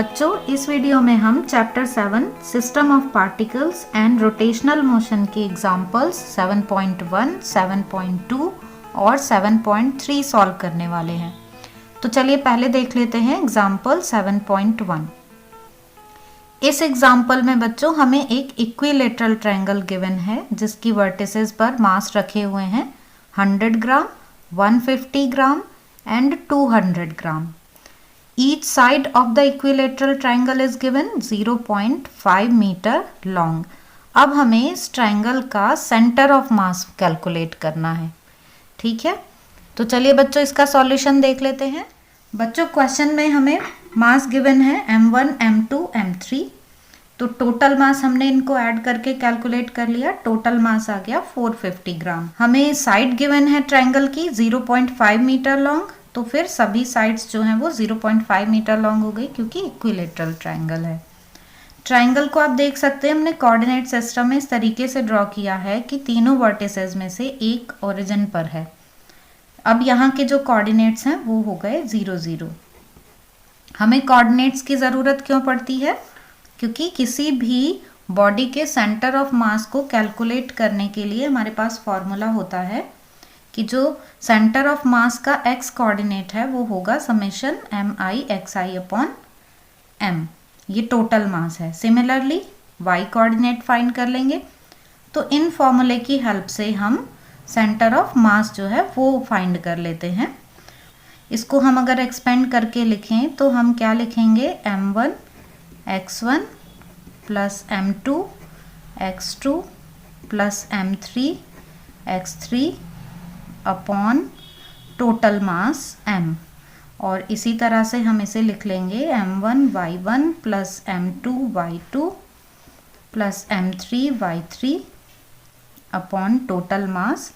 बच्चों, इस वीडियो में हम chapter 7 system of particles and rotational motion के एग्जांपल्स 7.1, 7.2 और 7.3 सॉल्व करने वाले हैं। तो चलिए पहले देख लेते हैं एग्जांपल 7.1। इस एग्जांपल में बच्चों हमें एक इक्विलेटरल ट्रायंगल गिवन है जिसकी वर्टिसेस पर मास रखे हुए हैं 100 ग्राम, 150 ग्राम एंड 200 ग्राम। Each side of the equilateral triangle is given 0.5 metre long. अब हमें इस ट्रायंगल का सेंटर ऑफ मास कैलकुलेट करना है। ठीक है, तो चलिए बच्चों इसका सॉल्यूशन देख लेते हैं। बच्चों क्वेश्चन में हमें मास गिवन है m1, m2, m3। तो टोटल मास हमने इनको ऐड करके कैलकुलेट कर लिया। टोटल मास आ गया 450 ग्राम। हमें साइड गिवन है ट्रायंगल की 0.5 मीटर लॉन्ग, तो फिर सभी साइड्स जो हैं वो 0.5 मीटर लॉन्ग हो गई क्योंकि इक्विलेटरल ट्रायंगल है। ट्रायंगल को आप देख सकते हैं हमने कोऑर्डिनेट सिस्टम में इस तरीके से ड्रॉ किया है कि तीनों वर्टिसेस में से एक ओरिजिन पर है। अब यहाँ के जो कोऑर्डिनेट्स हैं वो हो गए 0, 0। हमें कोऑर्डिनेट्स की ज़रूरत क्यों पड़ती है? क्योंकि किसी भी बॉडी के सेंटर ऑफ मास को कैलकुलेट करने के लिए हमारे पास फॉर्मूला होता है कि जो सेंटर ऑफ मास का x कोऑर्डिनेट है वो होगा समेशन mi/xi/m। ये टोटल मास है। सिमिलरली y कोऑर्डिनेट फाइंड कर लेंगे। तो इन फॉर्मूले की हेल्प से हम सेंटर ऑफ मास जो है वो फाइंड कर लेते हैं। इसको हम अगर एक्सपेंड करके लिखें तो हम क्या लिखेंगे? m1 x1 plus m2 x2 plus m3 x3 upon total mass m। और इसी तरह से हम इसे लिख लेंगे m1 y1 plus m2 y2 plus m3 y3 upon total mass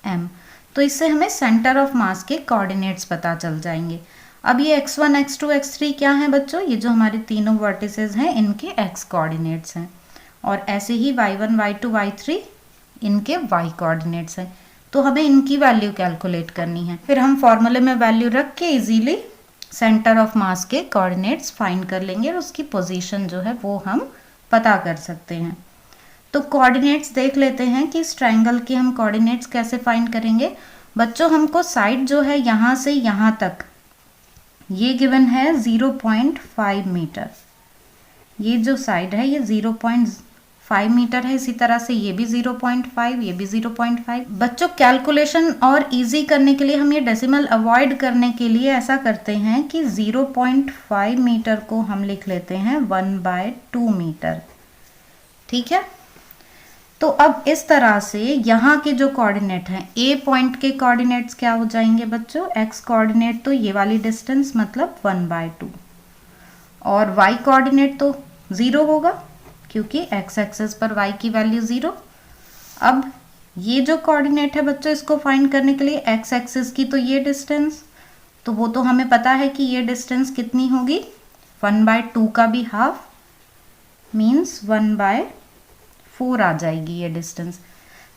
m। तो इससे हमें सेंटर ऑफ मास के कोऑर्डिनेट्स पता चल जाएंगे। अब ये x1 x2 x3 क्या है बच्चों? ये जो हमारे तीनों वर्टिसेस हैं इनके x कोऑर्डिनेट्स हैं, और ऐसे ही y1 y2 y3 इनके y कोऑर्डिनेट्स हैं। तो हमें इनकी वैल्यू कैलकुलेट करनी है। फिर हम फॉर्मूले में वैल्यू रख के इजीली सेंटर ऑफ मास के कोऑर्डिनेट्स फाइंड कर लेंगे और उसकी पोजीशन जो है वो हम पता कर सकते हैं। तो कोऑर्डिनेट्स देख लेते हैं कि इस ट्रायंगल के हम कोऑर्डिनेट्स कैसे फाइंड करेंगे। बच्चों हमको साइड जो है यहाँ से यहाँ तक ये गिवन है 0.5 मीटर। ये जो साइड है ये 0.5 मीटर है। इसी तरह से ये भी 0.5, ये भी 0.5। बच्चों कैलकुलेशन और इजी करने के लिए हम ये डेसिमल अवॉइड करने के लिए ऐसा करते हैं कि 0.5 मीटर को हम लिख लेते हैं 1/2 मीटर। ठीक है, तो अब इस तरह से यहाँ के जो कोऑर्डिनेट हैं, ए पॉइंट के कोऑर्डिनेट्स क्या हो जाएंगे बच्चों? एक्स कोऑर्डिनेट तो ये वाली डिस्टेंस मतलब 1/2, और वाई कोऑर्डिनेट तो 0 होगा क्योंकि एक्स एक्सिस पर y की वैल्यू 0। अब ये जो कोऑर्डिनेट है बच्चों इसको फाइंड करने के लिए एक्स एक्सिस की तो ये डिस्टेंस, तो वो तो हमें पता है कि ये डिस्टेंस कितनी होगी? 1/2 का भी हाफ मीन्स 1/4 आ जाएगी ये डिस्टेंस।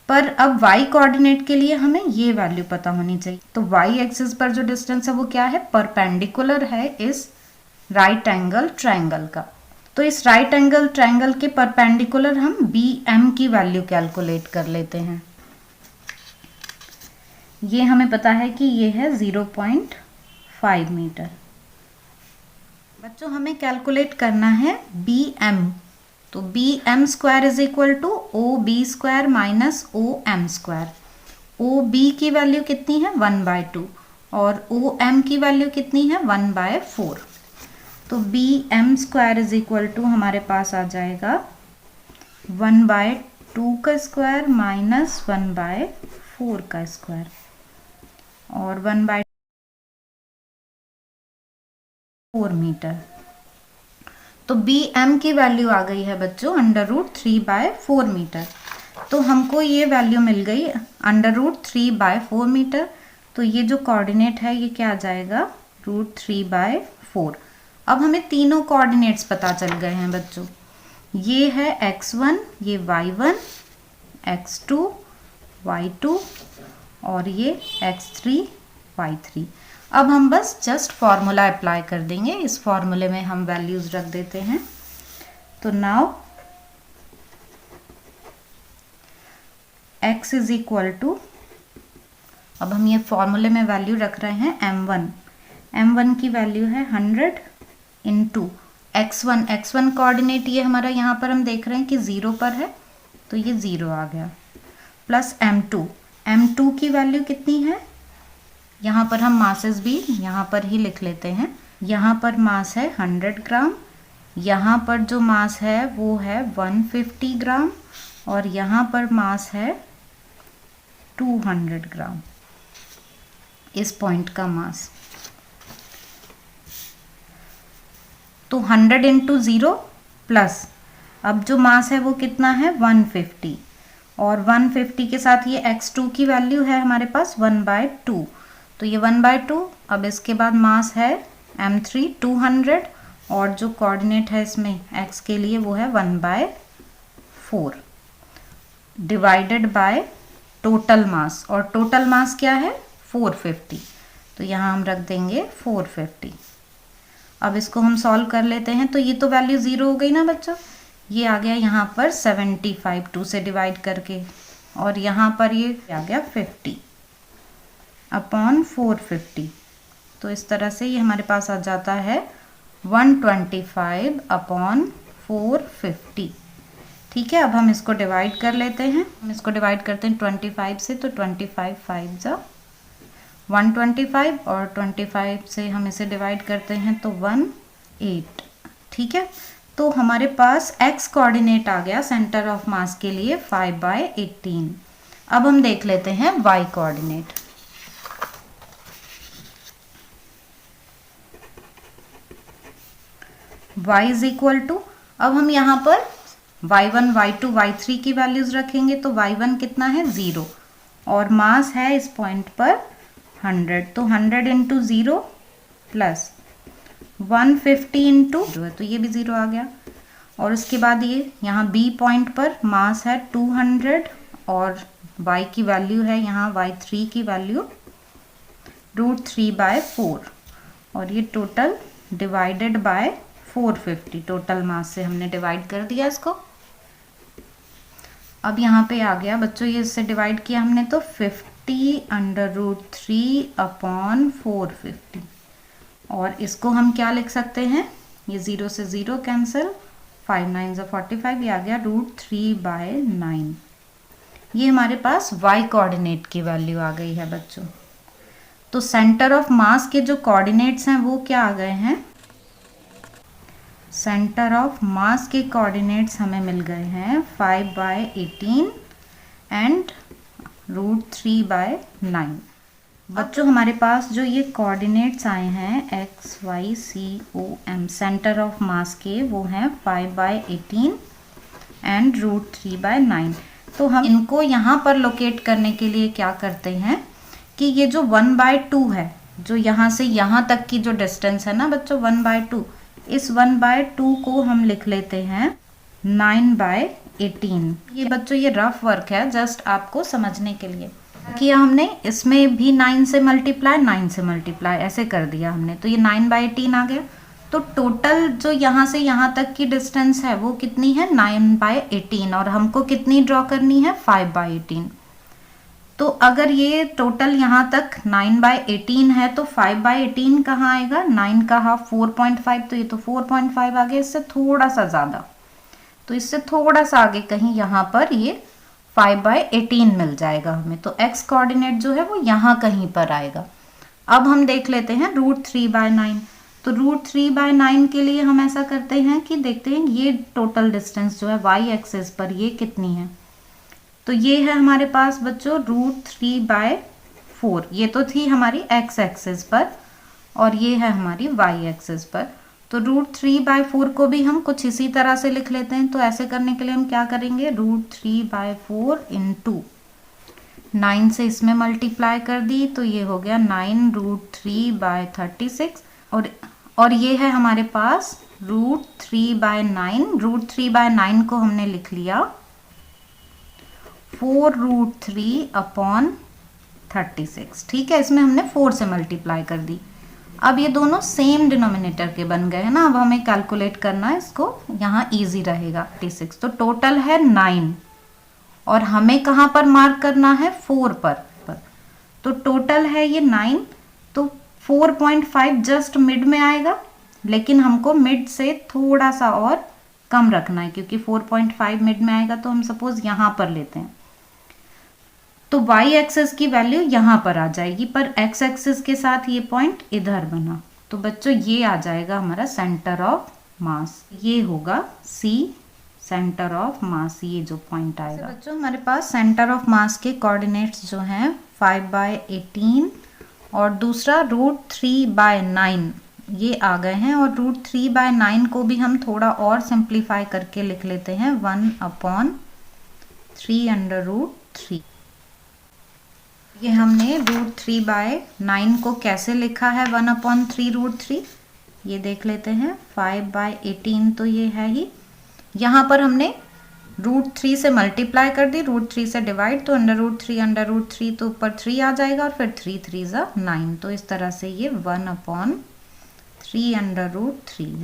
पर अब y कोऑर्डिनेट के लिए हमें ये वैल्यू पता होनी चाहिए। तो y एक्सिस पर जो डिस्टेंस है वो क्या है? परपेंडिकुलर है इस राइट एंगल ट्रायंगल का। तो इस राइट एंगल ट्रायंगल के परपेंडिकुलर हम BM की वैल्यू कैलकुलेट कर लेते हैं। ये हमें पता है कि ये है 0.5 मीटर। बच्चों हमें कैलकुलेट करना है BM। तो BM square is equal to OB square minus OM square. OB की वैल्यू कितनी है? 1/2, और OM की वैल्यू कितनी है? 1/4। तो BM square is equal to हमारे पास आ जाएगा 1/2 का स्क्वायर माइनस 1/4 का स्क्वायर, और 1/4 मीटर। तो BM की वैल्यू आ गई है बच्चों √3/4 मीटर। तो हमको ये वैल्यू मिल गई √3/4 मीटर। तो ये जो कोऑर्डिनेट है ये क्या आ जाएगा? √3/4। अब हमें तीनों कोऑर्डिनेट्स पता चल गए हैं बच्चों। ये है x1, ये y1, x2 y2 और ये x3 y3। अब हम बस जस्ट फॉर्मूला अप्लाई कर देंगे, इस फॉर्मूले में हम वैल्यूज रख देते हैं। तो now x is equal to, अब हम ये फॉर्मूले में वैल्यू रख रहे हैं m1 की वैल्यू है 100 इंटू x1 कोऑर्डिनेट ये हमारा यहाँ पर हम देख रहे हैं कि 0 पर है, तो ये 0 आ गया, प्लस m2 की वैल्यू कितनी है, यहाँ पर हम मासेस भी यहाँ पर ही लिख लेते हैं। यहाँ पर मास है 100 ग्राम, यहाँ पर जो मास है वो है 150 ग्राम, और यहाँ पर मास है 200 ग्राम, इस पॉइंट का मास। तो 100 इंटू 0 प्लस अब जो मास है वो कितना है 150, और 150 के साथ ये x2 की वैल्यू है हमारे पास 1/2, तो ये 1/2। अब इसके बाद मास है m3 200, और जो कोऑर्डिनेट है इसमें x के लिए वो है 1/4 डिवाइडेड बाय टोटल मास, और टोटल मास क्या है 450, तो यहाँ हम रख देंगे 450। अब इसको हम सॉल्व कर लेते हैं, तो ये तो वैल्यू 0 हो गई ना बच्चों, ये आ गया यहाँ पर 75 2 से डिवाइड करके, और यहाँ पर ये आ गया 50 अपॉन 450, तो इस तरह से ये हमारे पास आ जाता है 125 अपॉन 450। ठीक है, अब हम इसको डिवाइड कर लेते हैं, हम इसको डिवाइड करते हैं 25 से, तो 25 5 जा 125, और 25 से हम इसे डिवाइड करते हैं तो 18। ठीक है, तो हमारे पास x कोऑर्डिनेट आ गया सेंटर ऑफ मास के लिए 5/18। अब हम देख लेते हैं y coordinate. y is equal to, अब हम यहाँ पर y1 y2 y3 की वैल्यूज रखेंगे, तो y1 कितना है 0, और मास है इस पॉइंट पर 100, तो 100 इंटू 0 प्लस 150 इंटू, तो ये भी 0 आ गया, और उसके बाद ये यहाँ b पॉइंट पर मास है 200, और y की वैल्यू है यहाँ y3 की वैल्यू √3/4, और ये total divided by 450, total mass से हमने डिवाइड कर दिया इसको। अब यहाँ पे आ गया बच्चों, ये इससे डिवाइड किया हमने तो 50√3 अपॉन 450, और इसको हम क्या लिख सकते हैं, ये 0 से 0 कैंसिल, 5 9 45, ये आ गया √3/9। ये हमारे पास y कोऑर्डिनेट की वैल्यू आ गई है बच्चों। तो सेंटर ऑफ मास के जो कोऑर्डिनेट्स हैं वो क्या आ गए हैं, सेंटर ऑफ मास के कोऑर्डिनेट्स हमें मिल गए हैं 5/18 एंड √3/9। बच्चों हमारे पास जो ये कोऑर्डिनेट्स आए हैं x y c o m centre of mass के, वो हैं 5/18 एंड √3/9। तो हम इनको यहाँ पर लोकेट करने के लिए क्या करते हैं कि ये जो 1/2 है, जो यहाँ से यहाँ तक की जो डिस्टेंस है ना बच्चों 1/2, इस 1/2 को हम लिख लेते हैं 9/18। ये बच्चों ये रफ वर्क है जस्ट आपको समझने के लिए, किया हमने इसमें भी 9 से मल्टीप्लाई ऐसे कर दिया हमने, तो ये 9/18 आ गया। तो टोटल जो यहाँ से यहाँ तक की डिस्टेंस है वो कितनी है 9/18, और हमको कितनी ड्रॉ करनी है 5/18। तो अगर ये टोटल यहाँ तक 9/18 है तो 5/18 कहाँ आएगा, 9 का हाफ 4.5, तो ये तो 4.5 आ गया, इससे थोड़ा सा ज़्यादा, तो इससे थोड़ा सा आगे कहीं यहाँ पर ये 5/18 मिल जाएगा हमें। तो x कोऑर्डिनेट जो है वो यहाँ कहीं पर आएगा। अब हम देख लेते हैं √3/9। तो √3/9 के लिए हम ऐसा करते हैं कि देखते हैं ये टोटल डिस्टेंस जो है y एक्सिस पर ये कितनी है। तो ये है हमारे पास बच्चों √3/4, ये तो थी हमारी x एक्सिस पर, और ये है हमारी y एक्सिस पर। तो √3/4 को भी हम कुछ इसी तरह से लिख लेते हैं। तो ऐसे करने के लिए हम क्या करेंगे, √3/4 इंटू 9 से इसमें मल्टीप्लाई कर दी, तो ये हो गया 9√3/36, और ये है हमारे पास √3/9। √3/9 को हमने लिख लिया 4√3 अपॉन 36। ठीक है, इसमें हमने 4 से मल्टीप्लाई कर दी। अब ये दोनों सेम डिनोमिनेटर के बन गए हैं ना। अब हमें कैलकुलेट करना है इसको, यहाँ इजी रहेगा। 36 तो टोटल है 9 और हमें कहाँ पर मार्क करना है, 4 पर। तो टोटल है ये 9, तो 4.5 जस्ट मिड में आएगा, लेकिन हमको मिड से थोड़ा सा और कम रखना है क्योंकि 4.5 मिड में आएगा। तो हम सपोज यहाँ पर लेते हैं, तो y एक्सिस की वैल्यू यहाँ पर आ जाएगी, पर x एक्सिस के साथ ये पॉइंट इधर बना। तो बच्चों ये आ जाएगा हमारा सेंटर ऑफ मास, ये होगा C सेंटर ऑफ मास, ये जो पॉइंट आएगा। बच्चों हमारे पास सेंटर ऑफ मास के कोऑर्डिनेट्स जो हैं 5/18 और दूसरा √3/9 ये आ गए हैं। और √3/9 को भी हम थोड़ा और सिंप्लीफाई करके लिख लेते हैं 1/3 ये हमने √3/9 को कैसे लिखा है 1/3 ये देख लेते हैं। 5/18 तो ये है ही, यहाँ पर हमने √3 से मल्टीप्लाई कर दी, √3 से डिवाइड, तो √3 तो ऊपर 3 आ जाएगा और फिर 3 3 9। तो इस तरह से ये 1/3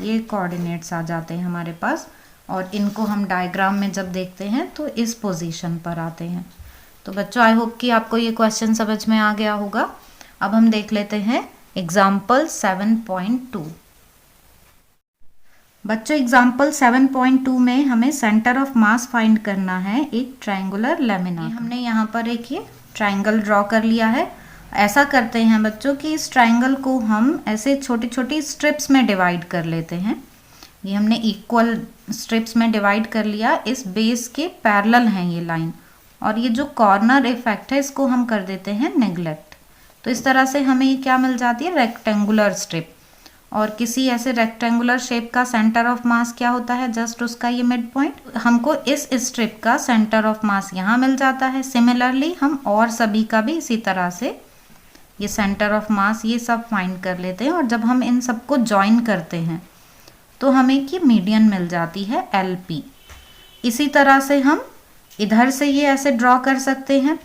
ये कोऑर्डिनेट्स आ जाते हैं हमारे पास। और इनको हम डायग्राम में जब देखते हैं तो इस पोजीशन पर आते हैं। तो बच्चों आई होप कि आपको ये क्वेश्चन समझ में आ गया होगा। अब हम देख लेते हैं एग्जाम्पल 7.2। बच्चों एग्जाम्पल 7.2 में हमें सेंटर ऑफ मास फाइंड करना है एक ट्रायंगुलर लेमिना। हमने यहाँ पर एक ये ट्रायंगल ड्रॉ कर लिया है। ऐसा करते हैं बच्चों कि इस ट्रायंगल को हम ऐसे छोटी छोटी स्ट्रिप्स में डिवाइड कर लेते हैं। ये हमने इक्वल स्ट्रिप्स में डिवाइड कर लिया, इस बेस के पैरेलल हैं ये लाइन, और ये जो कॉर्नर इफेक्ट है इसको हम कर देते हैं नेग्लेक्ट। तो इस तरह से हमें ये क्या मिल जाती है, रेक्टेंगुलर स्ट्रिप। और किसी ऐसे रेक्टेंगुलर शेप का सेंटर ऑफ मास क्या होता है, जस्ट उसका ये मिड पॉइंट। हमको इस स्ट्रिप का सेंटर ऑफ मास यहाँ मिल जाता है। सिमिलरली हम और सभी का भी इसी तरह से ये सेंटर ऑफ मास ये सब फाइंड कर लेते हैं। और जब हम इन सबको ज्वाइन करते हैं तो हमें की मीडियन मिल जाती है LP। इसी तरह से हम इधर से ये ऐसे ड्रॉ कर सकते हैं,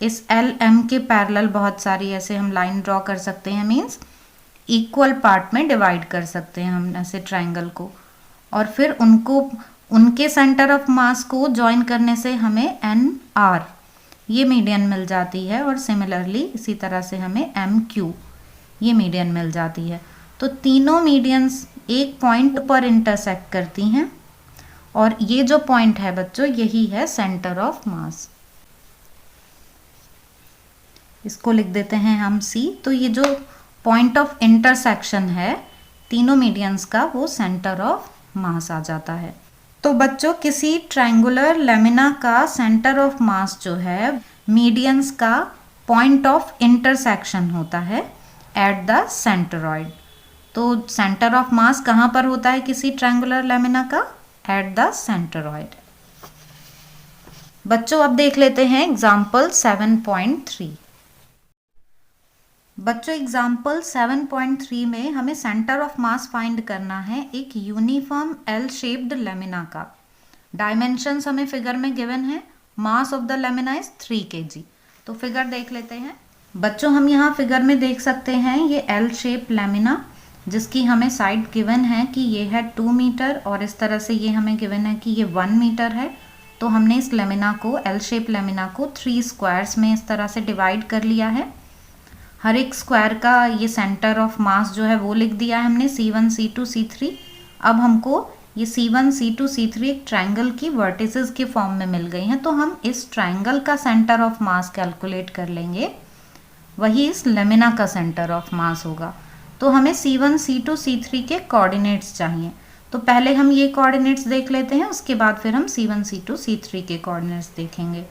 इस LM के पैरेलल बहुत सारी ऐसे हम लाइन ड्रॉ कर सकते हैं, मीन्स इक्वल पार्ट में डिवाइड कर सकते हैं हम ऐसे ट्रायंगल को। और फिर उनको उनके सेंटर ऑफ मास को ज्वाइन करने से हमें NR ये मीडियन मिल जाती है। और सिमिलरली इसी तरह से हमें MQ ये मीडियन मिल जाती है। तो तीनों मीडियंस एक पॉइंट पर इंटरसेक्ट करती हैं और ये जो पॉइंट है बच्चों यही है सेंटर ऑफ मास। इसको लिख देते हैं हम C। तो ये जो पॉइंट ऑफ इंटरसेक्शन है तीनों मीडियंस का, वो सेंटर ऑफ मास आ जाता है। तो बच्चों किसी ट्रायंगुलर लेमिना का सेंटर ऑफ मास जो है मीडियंस का पॉइंट ऑफ इंटरसेक्शन होता है एट द सेंटरॉइड। तो सेंटर ऑफ मास कहाँ पर होता है किसी ट्रायंगुलर लेमिना का, एट द सेंटरॉइड। बच्चों अब देख लेते हैं एग्जाम्पल 7.3। बच्चों एग्जाम्पल 7.3 में हमें सेंटर ऑफ मास फाइंड करना है एक यूनिफॉर्म L शेप्ड लेमिना का। डायमेंशंस हमें फिगर में गिवन है। Mass of the lamina is 3 kg। तो फिगर देख लेते हैं। बच्चों हम यहाँ फिगर में देख सकते हैं ये L शेप लेमिना, जिसकी हमें साइड गिवन है कि ये है 2 मीटर और इस तरह से ये हमें गिवन है कि ये 1 मीटर है। तो हमने इस लेमिना को, L शेप लेमिना को 3 स्क्वायर्स में इस तरह से डिवाइड कर लिया है। हर एक स्क्वायर का ये सेंटर ऑफ मास जो है वो लिख दिया है हमने, C1 C2 C3। अब हमको ये C1 C2 C3 एक ट्रायंगल की वर्टिसेस के फॉर्म में मिल गई हैं। तो हम इस ट्रायंगल का सेंटर ऑफ मास कैलकुलेट कर लेंगे, वही इस लेमिना का सेंटर ऑफ मास होगा। तो हमें C1 C2 C3 के कोऑर्डिनेट्स चाहिए। तो पहले हम ये कोऑर्डिनेट्स देख लेते हैं, उसके बाद फिर हम C1 C2 C3 के कोऑर्डिनेट्स देखेंगे।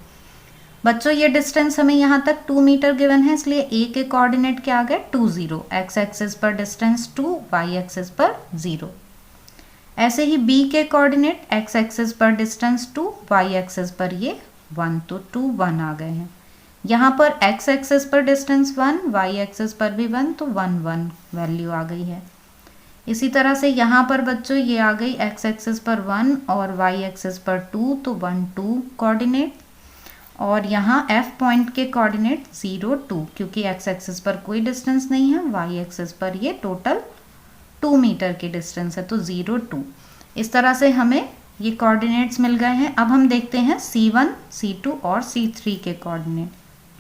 बच्चों ये डिस्टेंस हमें यहाँ तक 2 मीटर गिवन है, इसलिए A के कोऑर्डिनेट क्या आ गए 2 0। एक्स एक्सिस पर डिस्टेंस 2, वाई एक्सिस पर 0। ऐसे ही B के कोऑर्डिनेट एक्स एक्सिस पर डिस्टेंस 2, वाई एक्सिस पर ये 1, तो 2 1 आ गए हैं। यहाँ पर एक्स एक्सिस पर डिस्टेंस 1, वाई एक्सिस पर भी 1, तो 1 1 वैल्यू आ गई है। इसी तरह से यहाँ पर बच्चों ये आ गई एक्स एक्सिस पर 1 और वाई एक्सिस पर 2, तो 1 2 कोऑर्डिनेट। और यहाँ F पॉइंट के कोऑर्डिनेट 0 2, क्योंकि x एक्सिस पर कोई डिस्टेंस नहीं है, y एक्सिस पर ये टोटल 2 मीटर की डिस्टेंस है, तो 0 2। इस तरह से हमें ये कोऑर्डिनेट्स मिल गए हैं। अब हम देखते हैं C1, C2 और C3 के कोऑर्डिनेट।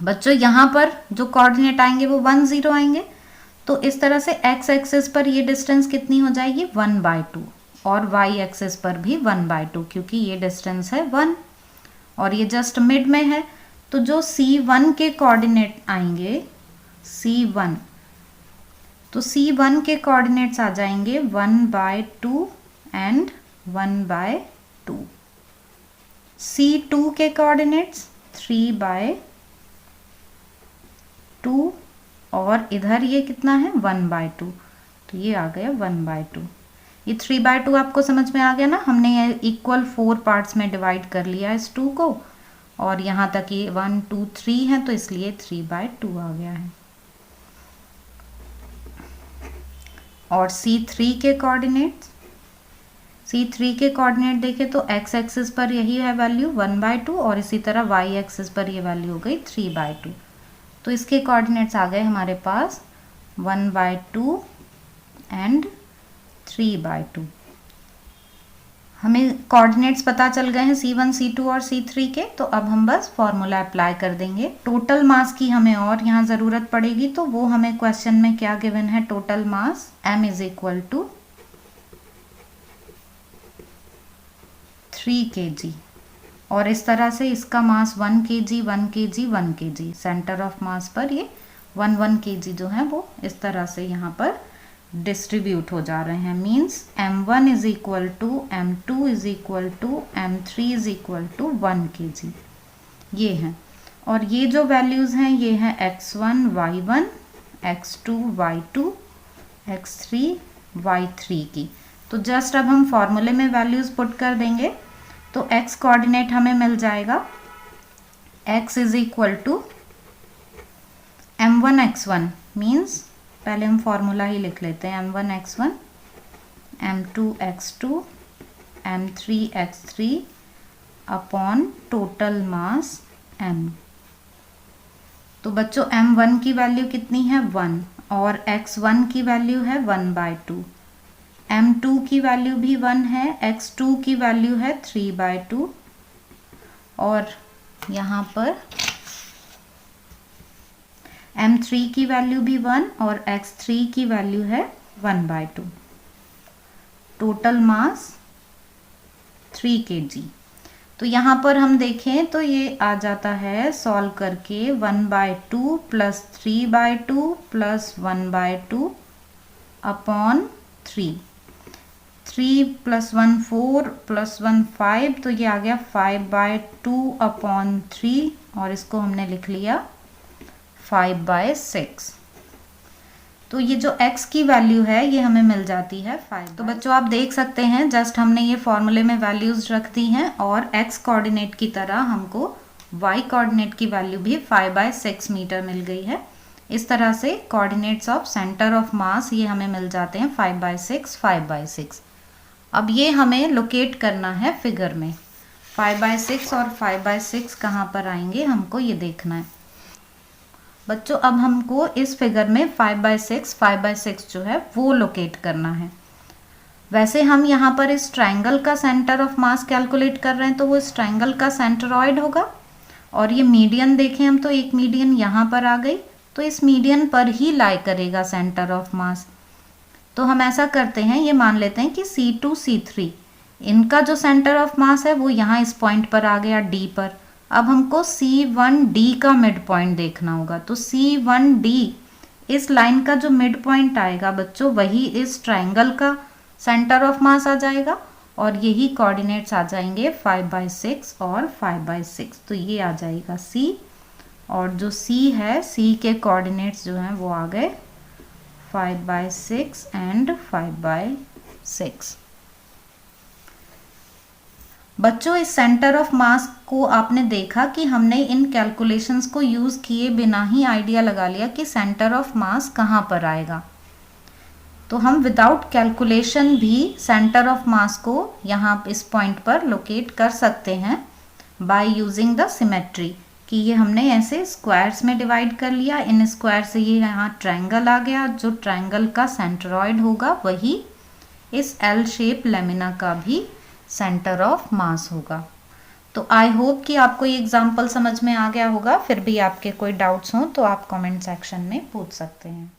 बच्चों यहाँ पर जो कोऑर्डिनेट आएंगे वो 1 0 आएंगे, तो इस तरह से x एक्सिस पर ये डिस्टेंस कितनी हो जाएगी 1/2, और y एक्सिस पर भी 1/2, क्योंकि ये डिस्टेंस है 1 और ये जस्ट मिड में है। तो जो C1 के कोऑर्डिनेट आएंगे C1, तो C1 के कोऑर्डिनेट्स आ जाएंगे 1/2 एंड 1/2। C2 के कोऑर्डिनेट्स 3/2 और इधर ये कितना है 1/2, तो ये आ गया 1/2। ये 3/2 आपको समझ में आ गया ना, हमने ये इक्वल 4 पार्ट्स में डिवाइड कर लिया इस 2 को, और यहाँ तक ये 1 2 3 है, तो इसलिए 3/2 आ गया है। और C3 के कोऑर्डिनेट्स, C3 के कोऑर्डिनेट देखें तो x एक्सिस पर यही है वैल्यू 1/2, और इसी तरह y एक्सिस पर ये वैल्यू हो गई 3/2। तो इसके कोऑर्डिनेट्स आ गए हमारे पास 1/2 एंड 3/2। हमें कोऑर्डिनेट्स पता चल गए हैं C1, C2 और C3 के, तो अब हम बस फॉर्मूला अप्लाई कर देंगे। टोटल मास की हमें और यहाँ ज़रूरत पड़ेगी, तो वो हमें क्वेश्चन में क्या गिवन है, टोटल मास m = 3 kg, और इस तरह से इसका मास 1 kg 1 kg 1 kg, centre of mass पर ये 1 kg जो है वो इस तरह से यहाँ पर डिस्ट्रीब्यूट हो जा रहे हैं। Means m1 = m2 = m3 = 1 kg, ये हैं। और ये जो वैल्यूज़ हैं ये हैं x1 y1, x2 y2, x3 y3 की। तो जस्ट अब हम फॉर्मूले में वैल्यूज़ पुट कर देंगे, तो x कोऑर्डिनेट हमें मिल जाएगा x = m1 x1, मीन्स पहले हम फॉर्मूला ही लिख लेते हैं, m1 x1, m2 x2, m3 x3 upon total mass m। तो बच्चों m1 की वैल्यू कितनी है 1, और x1 की वैल्यू है 1/2, m2 की वैल्यू भी 1 है, x2 की वैल्यू है 3/2, और यहाँ पर m3 की वैल्यू भी 1 और x3 की वैल्यू है 1/2। Total mass 3 kg। तो यहाँ पर हम देखें तो ये आ जाता है सॉल्व करके 1/2 + 3/2 + 1/2 अपॉन 3। 3 + 1 4 + 1 5, तो ये आ गया 5/2 अपॉन 3, और इसको हमने लिख लिया 5/6। तो ये जो x की वैल्यू है ये हमें मिल जाती है 5। तो बच्चों आप देख सकते हैं जस्ट हमने ये फॉर्मूले में वैल्यूज रख दी हैं, और x कोऑर्डिनेट की तरह हमको y कोऑर्डिनेट की वैल्यू भी 5/6 मीटर मिल गई है। इस तरह से coordinates of centre of mass ये हमें मिल जाते हैं 5/6 5/6। अब ये हमें लोकेट करना है फिगर में, 5/6 और 5/6 कहाँ पर आएंगे हमको ये देखना है। बच्चों अब हमको इस फिगर में 5/6 जो है वो लोकेट करना है। वैसे हम यहाँ पर इस ट्रायंगल का सेंटर ऑफ मास कैलकुलेट कर रहे हैं, तो वो इस ट्रायंगल का सेंट्रॉइड होगा, और ये मीडियन देखें हम तो एक मीडियन यहाँ पर आ गई, तो इस मीडियन पर ही लाई करेगा सेंटर ऑफ मास। तो हम ऐसा करते हैं, ये मान लेते हैं कि C2 C3 इनका जो सेंटर ऑफ मास है वो यहाँ इस पॉइंट पर आ गया D पर। अब हमको C1D का मिड पॉइंट देखना होगा, तो C1D इस लाइन का जो मिड पॉइंट आएगा बच्चों वही इस ट्रायंगल का सेंटर ऑफ मास आ जाएगा, और यही कोऑर्डिनेट्स आ जाएंगे 5/6 और 5/6। तो ये आ जाएगा C, और जो C है C के कोऑर्डिनेट्स जो हैं वो आ गए 5/6 एंड 5/6। बच्चों इस सेंटर ऑफ मास को आपने देखा कि हमने इन कैलकुलेशंस को यूज़ किए बिना ही आइडिया लगा लिया कि सेंटर ऑफ मास कहाँ पर आएगा। तो हम विदाउट कैलकुलेशन भी सेंटर ऑफ मास को यहाँ इस पॉइंट पर लोकेट कर सकते हैं बाय यूजिंग द सिमेट्री। कि ये हमने ऐसे स्क्वायर्स में डिवाइड कर लिया, इन स्क्वायर से ये यहाँ ट्रायंगल आ गया, जो ट्रायंगल का सेंट्रॉइड होगा वही इस एल शेप लेमिना का भी सेंटर ऑफ मास होगा। तो आई होप कि आपको ये एग्जाम्पल समझ में आ गया होगा। फिर भी आपके कोई डाउट्स हों तो आप कमेंट सेक्शन में पूछ सकते हैं।